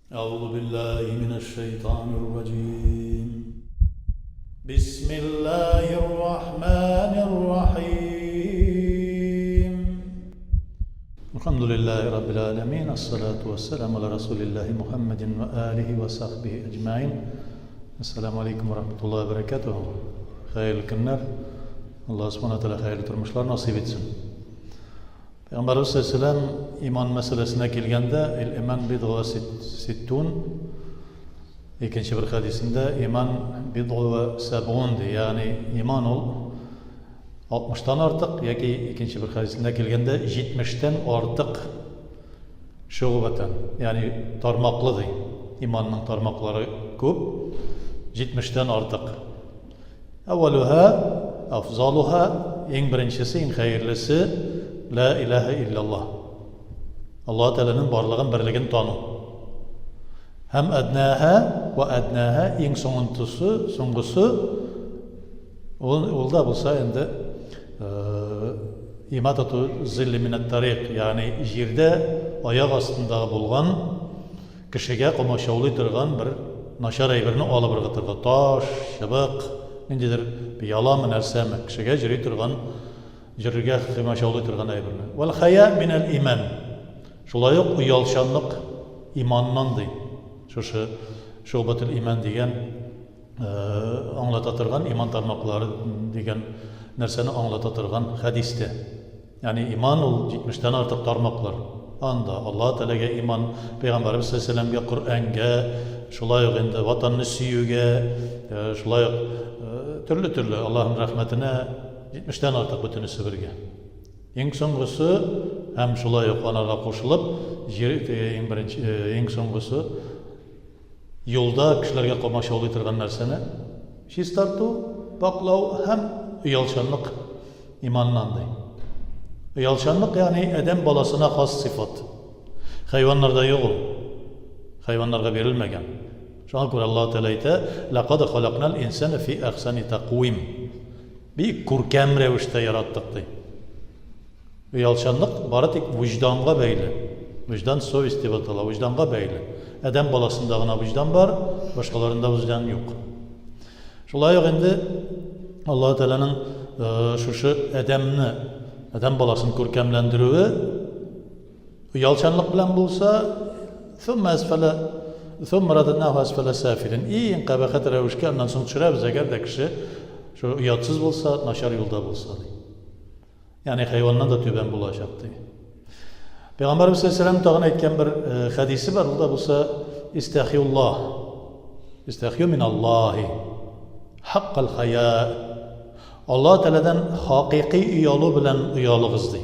أعوذ بالله من الشيطان الرجيم. بسم الله الرحمن الرحيم. الحمد لله رب العالمين، الصلاة والسلام على رسول الله محمد وآله وصحبه أجمعين. السلام عليكم ورحمة الله وبركاته. Hayırlı günler. Allah subhanahu wa ta'ala hayırlı turmuşlar nasip etsin. Peygamberimiz sallallahu aleyhi ve sellem iman meselesine kelganda iman bid'a sittun ikinci bir hadisinde iman bid'a sab'un yani iman ol 60'tan artık yoki ikinci bir hadisinde kelganda 70'ten artık şubatan yani tarmaqlı deydi. İmanның tarmaqları көп 70'ten artık. Evveluha afzaluha en birincisi en hayırlısı La ilahe illallah. Allah Teala'nın barlığın birligini tanı. Hem adnaha ve adnaha en songusu ol da bulsa endi imatatu zilli minet tariq yani yerde ayak astında bulgan kişiге komaşavlı turgan bir naşar aybirini alıp ırgıtırga taş, şıbık, nindidir bir yalan mı nersemi kişiге jiri turgan Jirga ximaşavlı turgan aybirni. Vel haya minel iman. Şulay yok uyalşanlık imandan deydi. Şubatul iman degen anlatatırgan iman tarmaqları degen nerseni anlatatırgan hadiste. Yani iman ol 70'ten artık tarmaqlar. Anda Allah Teala'ga iman, Peygamberimiz sallallahu aleyhi ve sellem'ge, Kur'an'ga, şulay yok endi vatanını süyüge, şulay yok türlü Allah'ın rahmetine 70'ten artık bütünüsü birge. En songusu hem şulay yok anaga koşulup en songusu yolda kişilerge komaşavlı turgan narsani şiz tartu, baklav hem uyalşanlık imandan deydi. Uyalşanlık yani adam balasına has sıfat. Hayvanlarda yok o. Hayvanlarga verilmegen. Şuna göre Allah Teala ayta: "Laqad halaqnal insana fi ahsani taqwim." Bir kurkem revişte yarattık deydi. Uyalşanlık bari tek vicdanğa beyli. Vicdan совести batala, vicdanğa beyli. Adam balasındağına vicdan var, başkalarında vicdan yok. Şulay yok endi Allah Teala'nın şu adamni, adam balasını kurkemlendirüğü uyalşanlık bilen bulsa ثم رددناه أسفل سافلين. En qabahat revişke ondan soň çürəbiz eger de kişi şu uyatsız bulsa, naşar yolda bulsa. Yani hayvandan da tüben bulaşaktı. Peygamberimiz sallallahu aleyhi ve sellem tağın etken bir hadisi var. O da bulsa İstahiyullah. İstahiyu minallahi. Haqqal haya. Allah Teala'dan hakiki uyalı bilen uyalığızdı.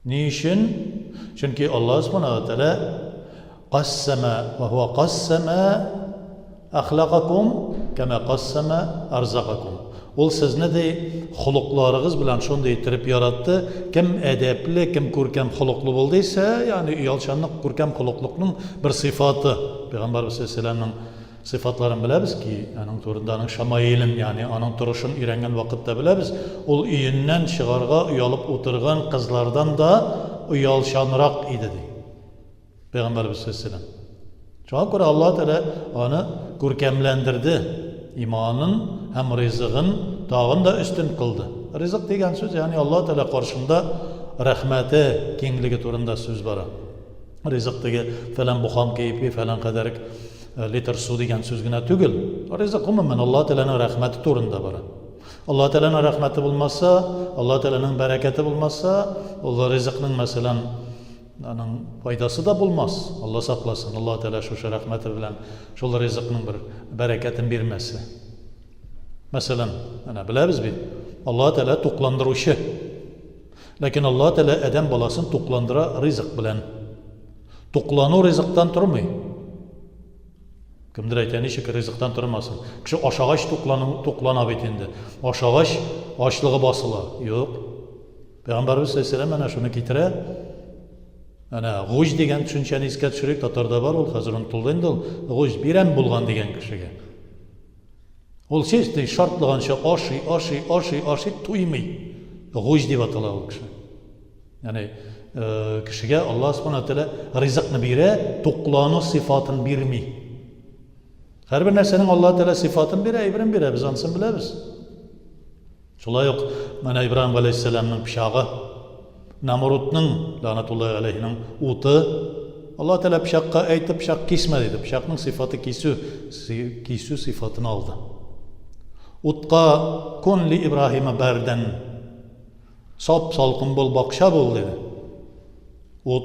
Niçin? Çünkü Allah subhanahu wa ta'ala qassama ve huve qassama ahlaqakum kema qassama arzaqakum. Ol sizni de xuluqlarınız bilen şonday ettirip yarattı. Kim edepli, kim ko'rkam xuluqli bo'ldiysa, yani uyalşanlık ko'rkam xuluqliqning bir sıfatı. Peygamberimiz sallallahu aleyhi ve sellem'nin sıfatlarını bilemiz ki, onun turundanın şamailin yani onun turuşun öğrengen vakitte bilemiz. Ol üyünden çıgarga uyalıp oturgan kızlardan da uyalşanrak idi. Peygamberimiz sallallahu aleyhi ve sellem. Şuna göre Allah Teala onu görkemlendirdi. İmanın hem rızığın dağın da üstün kıldı. Rızık degen söz yani Allah Teala karşında rahmeti, kengligi turunda söz var. Rızık dege falan buham keyfi falan kadar litr su degen söz gine tügül. Rızık umumen Allah Teala'nın rahmeti turunda var. Allah Teala'nın rahmeti bulmazsa, Allah Teala'nın bereketi bulmazsa, o rızıkның mesela onun faydası da bulmaz. Allah saklasın. Allah Teala şu rahmeti bilen şu rızıkның bir bereketin vermesi. Mesela, biliriz bir Allah Teala toklandırışı. Lakin Allah Teala adam balasını toklandıra rızık bilen. Toklanı rızıktan durmuyor. Kimdir aytani ki rızıktan durmasın. Kişi aşağış toklana bitindi. Aşağış açlığı basıla. Yok. Peygamberimiz sallallahu aleyhi ve sellem şunu getire. G'uj degan tushunchani esga tushirib Tatarda bor, ol hozir unutildi endi ol g'uj biram bo'lgan degan kishiga. Ol chesdi shartlagancha oshi to'ymay g'uj deb ataladi u kishi. Ya'ni Kişiye Allah subhanahu wa ta'ala rızıkını bire, toklanu sıfatını birmi. Her bir nersenin Allah Teala sıfatını bire, İbrahim bire, biz ansın biliriz. Şolay yok, mana İbrahim Aleyhisselam'ın pişağı, Namrut'un, lanetullahi aleyhinin utu, Allah Teala pişakka aytı, pişak kisme dedi. Pişakның sıfatı kisü sıfatını aldı. Utqa kun li İbrahim'e berden, sap salkın bol, bakşa bol dedi. Ut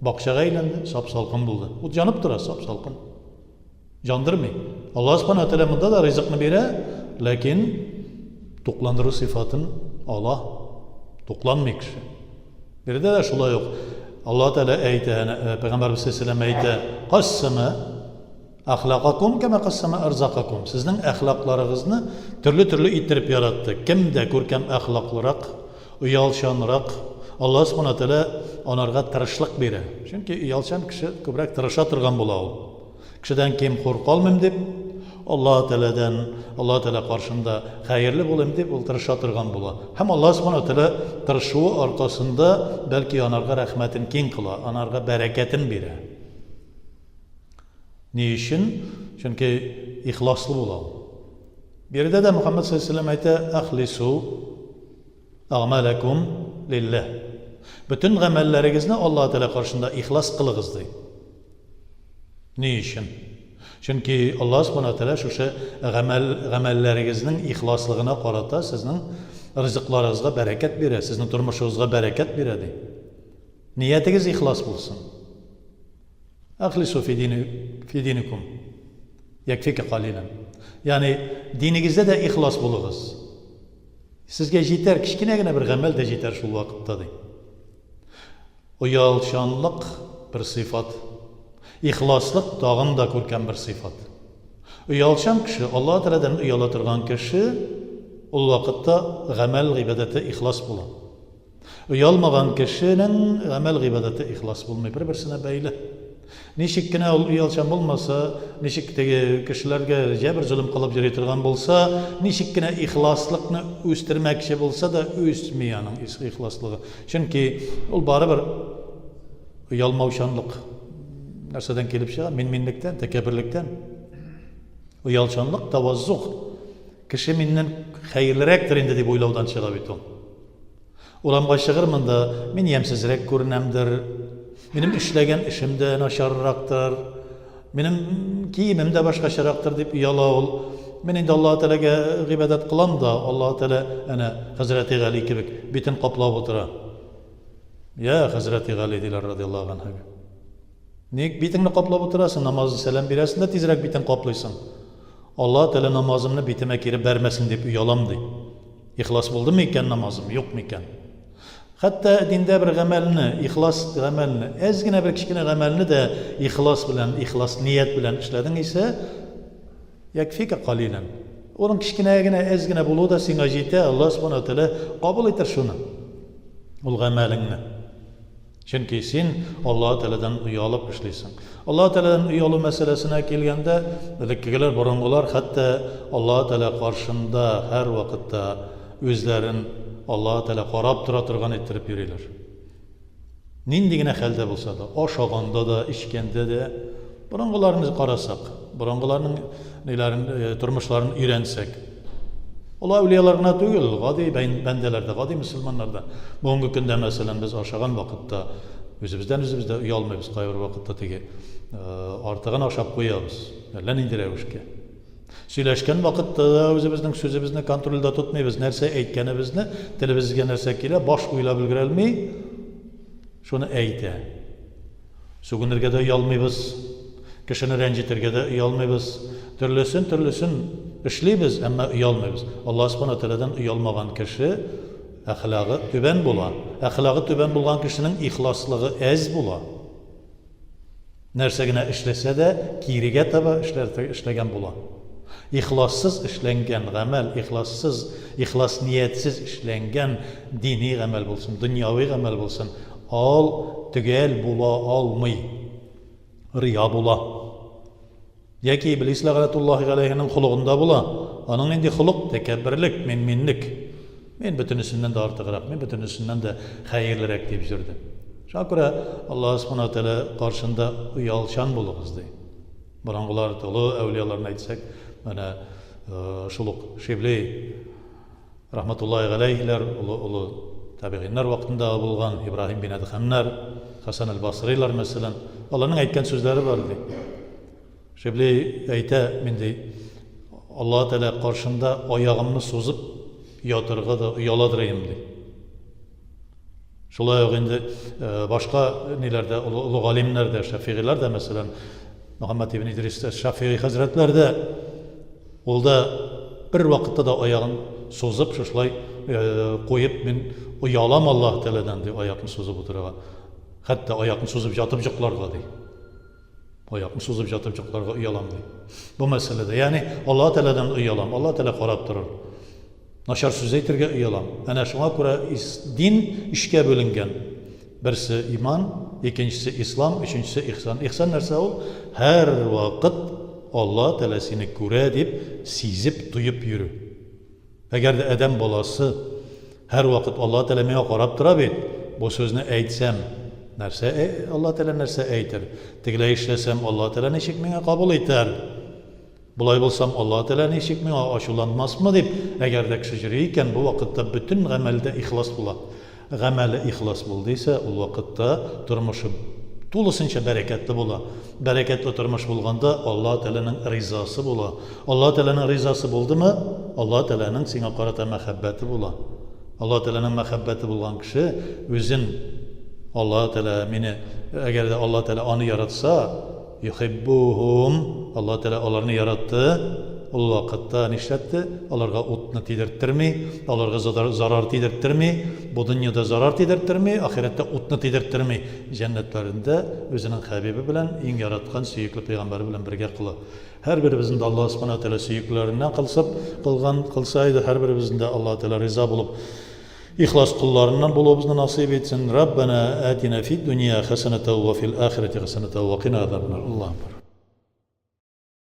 bakşağa eğlendi, sap salkın buldu. Ut yanıp durar, sap salkın. Jandırmay. Allah subhanahu wa ta'ala bunda da rızıkını bire, lakin toklandırı sıfatını Allah toklanmay kişi. Bir de şolay yok. Allah Teala aytı, Peygamber sallallahu aleyhi ve sellem aytı, qassama ahlaqakum kema qassama arzaqakum. Sizning ahlaqlarınızı türlü itirip yarattı. Kimde görkem ahlaqlırak, uyalşanrak, Allah subhanahu wa ta'ala onlarga tirishlik bere. Çünkü uyalşan kişi ko'proq tirişa turgan bo'la ol. Kişiden kim qo'rqolmayman deb, Allah Teala qarşında hayırlı bo'layım deb ol tirişa turgan bo'la. Hem Allah subhanahu wa ta'ala tirişuvi orqasında belki onlarga rahmetin keng qila, onlarga bereketin bere. Ne için? Çünkü ihlaslı bo'la ol. Bir de Muhammed sallallahu aleyhi ve sellem aytı, "Ahlisu a'malakum lillah." Bütün amellerinizni Allah Teala qarşında ihlas qılığız deydi. Ne için? Çünkü Allah subhanahu wa ta'ala şu amellerinizin ihlaslığına qarata sizning rızıklarınızga bereket bere, sizning turmuşunuzga bereket bere deydi. Niyetiniz ihlas bulsun. Ahlisu fi dinikum. Yakfika qalilan. Yani dininizde de ihlas bulunuz. Sizge yeter, kichkinagina bir amel de yeter şu vaqtda deydi. Uyalşanlık bir sıfat. İhlaslık dağın da görkem bir sıfat. Uyalşan kişi, Allah Teala'dan uyala turgan kişi, o vakitte amel ibadeti ihlas bulan. Uyalmagan kişinin amel ibadeti ihlas bulmay, bir-birsine beyli. Nişikkine uyalşan bulmasa, nişikteki kişilerge bir zulüm kılıp jere turgan bolsa, nişikkine ihlaslıkni östürmek şey bolsa da östmeyanın ihlaslığı. Çünkü ol bari bir uyalmavşanlık. Nereden kelip çığa? Minlikten, tekebirlikten. Uyalşanlık, tavazzuk. Kişi minden hayırlıraktır indi deyip oylavdan çığa bit ol. Ulan başşağırmın da, min yemsizrek görünemdir. Benim işlegen işimde naşarraktır. Benim kiyimim de başkaşaraktır deyip uyala ol. Men indi Allah Teala'ga ibadet kılam da, Allah Teala Hazreti Gali kibik bitin qaplab otura. Ya Hazreti Gali deyler radiyallahu anh'a. Nek bitingni qaplab oturasın, namazı selam biresin de tezrek bitin qaplaysın. Allah Teala namazımni bitime kirib bermesin deyip uyalam dey. İhlas buldu mu iken namazım, yok mu iken? Hatta dinde bir amelini, ihlas amelini, ezgine bir kichkina amelini de ihlas niyet bilen işledin ise yakfika qalilan. Onun kichkinagina ezgine buluğu da singa jete Allah subhanahu wa ta'ala qabul eter şunu. Ol amelingni. Çünkü sen Allah Teala'dan uyalıp işleysin. Allah Teala'dan uyalı meselesine kelgende, dedikkiler burungular hatta Allah Teala karşında her vakitte özlerin Allah Teala qarab turgan ettirip yürüyorlar. Nindigine halde bulsa da, aşağında da, işkende de, burungularını qarasak, burungularının turmuşlarını öğrensek, Allah evliyalarına tügül, gadi bendelerde, gadi Müslümanlarda. Bugünkü günde mesela biz aşağın vakitte, özümüzde uyalmayız, kayır vakitte teki, artığın aşağı koyarız, lan indirevişke. Söyleşken vakitte özümüzün sözümüzünü kontrolde tutmayız, nerse eğitkenimizni, televizyon nerse kile, baş uyla bilgirilmeyi, şunu eğite. Sugünlerge de uyalmayız, kişini rencitirge de uyalmayız, türlüsün işleybiz ama uyalmayız. Allah subhanahu wa ta'ala'dan uyalmagan kişi ahlakı tüben bula. Ahlakı tüben bulgan kişinin ihlaslığı ez bula. Nersegine işlese de kirige taba işlegen bula. İhlassız işlengen amel, ihlas niyetsiz işlengen dini amel bulsun, dünyavi amel bulsun. Al tügel bula almay. Riya bula. Yaki iblis la'natullahi aleyhinin xuluğunda bula. Onun indi xuluq tekebbirlik, minlik. Men bütünüsünden de artıqıraq, men bütünüsünden de hayırlırak deyip жүрді. Шуңа күрә Алла Субхана Тәала каршында уялчан булыгыз ди. Борынгылар тулы әүлияларны әйтсәк, менә шул ук Шибли рахматуллаһи галейһиләр, улы табигиннар вакытында булган Ибраһим бин Әдхәмнәр, Хасан аль-Басрилар мәсәлән, аларның әйткән сүзләре бар ди. Шибли әйтә, мин ди, Алла Тәала каршында аягымны сузып ятырга да уяладырайым ди. Шулай ук инде башка ниләрдә, улы галимнәрдә, Шафигилар да мәсәлән, Мөхәммәд ибн Идрис Шафиги хәзрәтләр дә, ул да бер вакытта да аягын сузып, шулай куеп, мин уялам Аллаһ Тәаләдән ди, аякны сузып утырырга. Хәтта аякны сузып ятып йокларга ди. Аякны сузып ятып йокларга уялам ди. Бу мәсьәләдә, ягъни Аллаһ Тәаләдән уялам, Аллаһ Тәалә карап торыр. Начар сүз әйтергә уялам. Әнә шуңа күрә дин ишкә бүленгән. Берсе иман, икенчесе ислам, өченчесе ихсан. Ихсан нәрсә ул? Һәр вакыт Аллаһ Тәалә сине күрә дип сизеп, туеп йөрү. Әгәр дә адәм баласы һәр вакыт Аллаһ Тәалә миңа карап тора бит, бу сүзне әйтсәм, нәрсә Аллаһ Тәалә нәрсә әйтер? Тегеләй эшләсәм, Аллаһ Тәалә ничек миңа кабул итәр? Булай булсам, Аллаһ Тәалә ничек миңа ачуланмасмы дип, әгәр дә кеше йөри икән, бу вакытта бөтен гамәлдә ихлас була. Гамәле ихлас булды исә, ул вакытта тормышы тулысынча бәрәкәтле була. Бәрәкәтле тормыш булганда Аллаһ Тәаләнең ризасы була. Аллаһ Тәаләнең ризасы булдымы, Аллаһ Тәаләнең сиңа карата мәхәббәте була. Аллаһ Тәаләнең мәхәббәте булган кеше үзен Аллаһ Тәалә мине, әгәр дә Аллаһ Тәалә аны яратса, юхиббухум, Аллаһ Тәалә аларны яратты, ул вакытта нишләтте? Аларга утны тидерттерми, аларга зарар тидерттерми, бу дөньяда зарар тидерттерми, ахирәттә утны тидерттерми, җәннәтләрендә үзенең хәбибе белән, иң яраткан сөекле пәйгамбәре белән бергә кыла. Һәрберебезнең дә Аллаһ Субхана Тәалә сөекләреннән кылса иде, һәрберебезнең дә Аллаһ Тәалә риза булып, ихлас кулларыннан булуыбызны насыйп итсен. Раббана атина фид дөнья хәсәнәтән ва фил ахирати хәсәнәтән ва қина азабан нар. Аллаһ